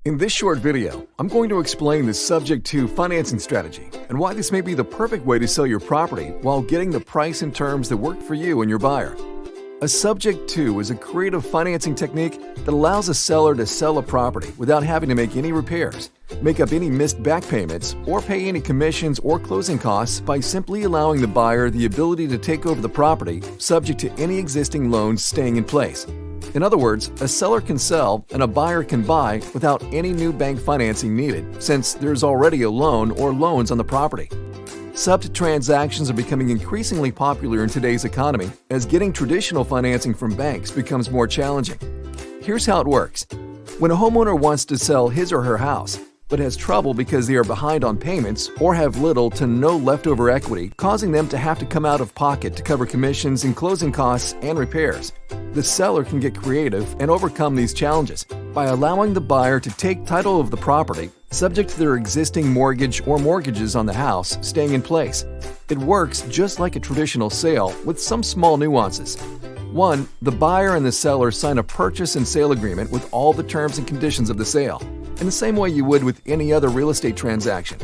In this short video, I'm going to explain the subject to financing strategy and why this may be the perfect way to sell your property while getting the price and terms that work for you and your buyer. A subject to is a creative financing technique that allows a seller to sell a property without having to make any repairs, make up any missed back payments, or pay any commissions or closing costs by simply allowing the buyer the ability to take over the property subject to any existing loans staying in place. In other words, a seller can sell and a buyer can buy without any new bank financing needed, since there's already a loan or loans on the property. Sub transactions are becoming increasingly popular in today's economy as getting traditional financing from banks becomes more challenging. Here's how it works. When a homeowner wants to sell his or her house, but has trouble because they are behind on payments or have little to no leftover equity, causing them to have to come out of pocket to cover commissions and closing costs and repairs, the seller can get creative and overcome these challenges by allowing the buyer to take title of the property subject to their existing mortgage or mortgages on the house staying in place. It works just like a traditional sale with some small nuances. 1. The buyer and the seller sign a purchase and sale agreement with all the terms and conditions of the sale, in the same way you would with any other real estate transaction.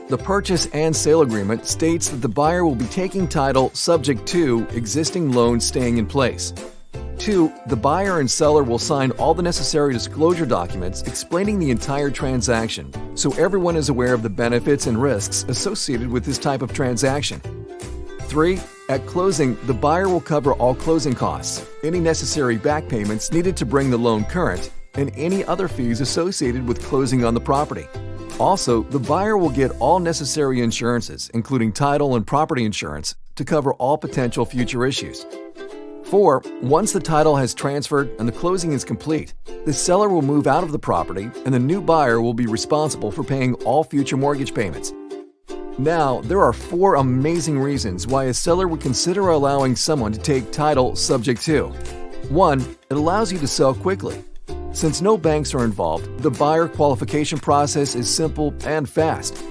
The purchase and sale agreement states that the buyer will be taking title subject to existing loans staying in place. 2. The buyer and seller will sign all the necessary disclosure documents explaining the entire transaction, so everyone is aware of the benefits and risks associated with this type of transaction. 3. At closing, the buyer will cover all closing costs, any necessary back payments needed to bring the loan current, and any other fees associated with closing on the property. Also, the buyer will get all necessary insurances, including title and property insurance, to cover all potential future issues. 4. Once the title has transferred and the closing is complete, the seller will move out of the property and the new buyer will be responsible for paying all future mortgage payments. Now, there are 4 amazing reasons why a seller would consider allowing someone to take title subject to. 1. It allows you to sell quickly. Since no banks are involved, the buyer qualification process is simple and fast.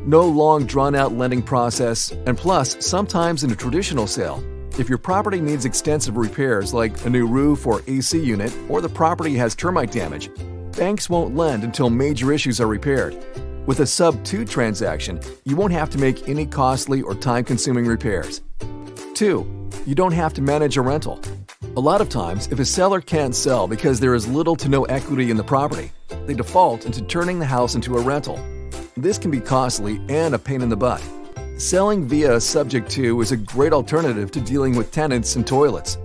No long drawn-out lending process, and plus, sometimes in a traditional sale, if your property needs extensive repairs like a new roof or AC unit, or the property has termite damage, banks won't lend until major issues are repaired. With a sub-to transaction, you won't have to make any costly or time-consuming repairs. 2. You don't have to manage a rental. A lot of times, if a seller can't sell because there is little to no equity in the property, they default into turning the house into a rental. This can be costly and a pain in the butt. Selling via a subject to is a great alternative to dealing with tenants and toilets.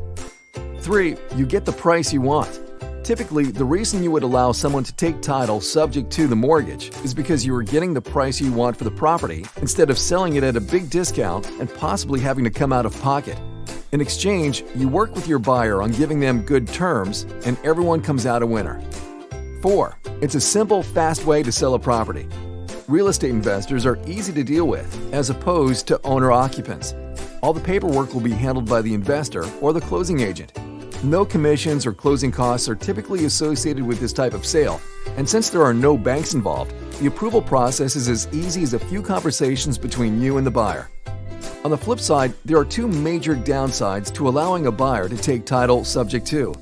3. You get the price you want. Typically, the reason you would allow someone to take title subject to the mortgage is because you are getting the price you want for the property instead of selling it at a big discount and possibly having to come out of pocket. In exchange, you work with your buyer on giving them good terms, and everyone comes out a winner. 4. It's a simple, fast way to sell a property. Real estate investors are easy to deal with, as opposed to owner-occupants. All the paperwork will be handled by the investor or the closing agent. No commissions or closing costs are typically associated with this type of sale, and since there are no banks involved, the approval process is as easy as a few conversations between you and the buyer. On the flip side, there are 2 major downsides to allowing a buyer to take title subject to.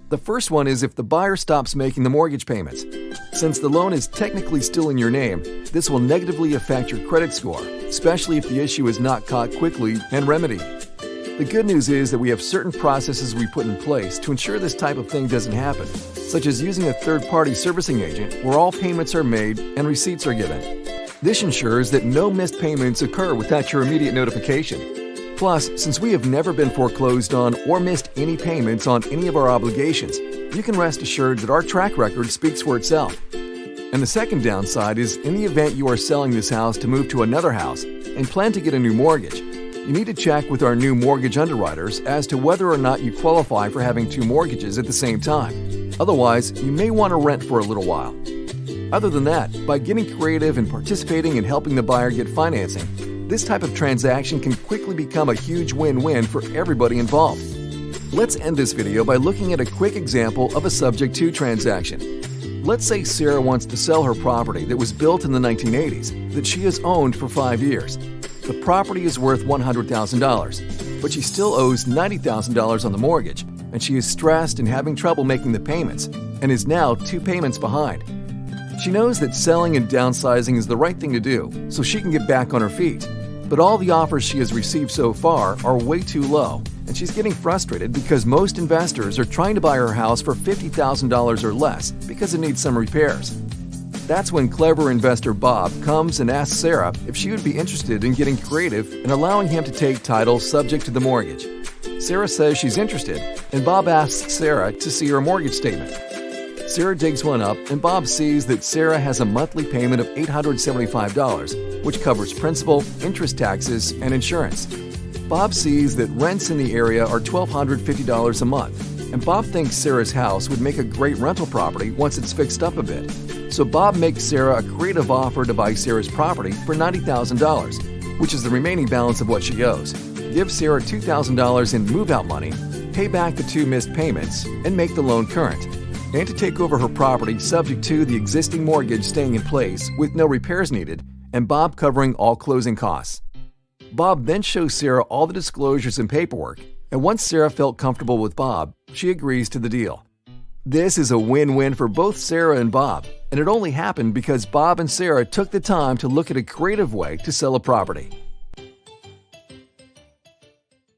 The first one is if the buyer stops making the mortgage payments. Since the loan is technically still in your name, this will negatively affect your credit score, especially if the issue is not caught quickly and remedied. The good news is that we have certain processes we put in place to ensure this type of thing doesn't happen, such as using a third-party servicing agent where all payments are made and receipts are given. This ensures that no missed payments occur without your immediate notification. Plus, since we have never been foreclosed on or missed any payments on any of our obligations, you can rest assured that our track record speaks for itself. And the second downside is in the event you are selling this house to move to another house and plan to get a new mortgage, you need to check with our new mortgage underwriters as to whether or not you qualify for having 2 mortgages at the same time. Otherwise, you may want to rent for a little while. Other than that, by getting creative and participating in helping the buyer get financing, this type of transaction can quickly become a huge win-win for everybody involved. Let's end this video by looking at a quick example of a subject to transaction. Let's say Sarah wants to sell her property that was built in the 1980s that she has owned for 5 years. The property is worth $100,000, but she still owes $90,000 on the mortgage, and she is stressed and having trouble making the payments, and is now 2 payments behind. She knows that selling and downsizing is the right thing to do so she can get back on her feet. But all the offers she has received so far are way too low, and she's getting frustrated because most investors are trying to buy her house for $50,000 or less because it needs some repairs. That's when clever investor Bob comes and asks Sarah if she would be interested in getting creative and allowing him to take title subject to the mortgage. Sarah says she's interested, and Bob asks Sarah to see her mortgage statement. Sarah digs one up, and Bob sees that Sarah has a monthly payment of $875, which covers principal, interest, taxes, and insurance. Bob sees that rents in the area are $1,250 a month, and Bob thinks Sarah's house would make a great rental property once it's fixed up a bit. So Bob makes Sarah a creative offer to buy Sarah's property for $90,000, which is the remaining balance of what she owes. Give Sarah $2,000 in move-out money, pay back the 2 missed payments, and make the loan current, and to take over her property subject to the existing mortgage staying in place with no repairs needed, and Bob covering all closing costs. Bob then shows Sarah all the disclosures and paperwork, and once Sarah felt comfortable with Bob, she agrees to the deal. This is a win-win for both Sarah and Bob, and it only happened because Bob and Sarah took the time to look at a creative way to sell a property.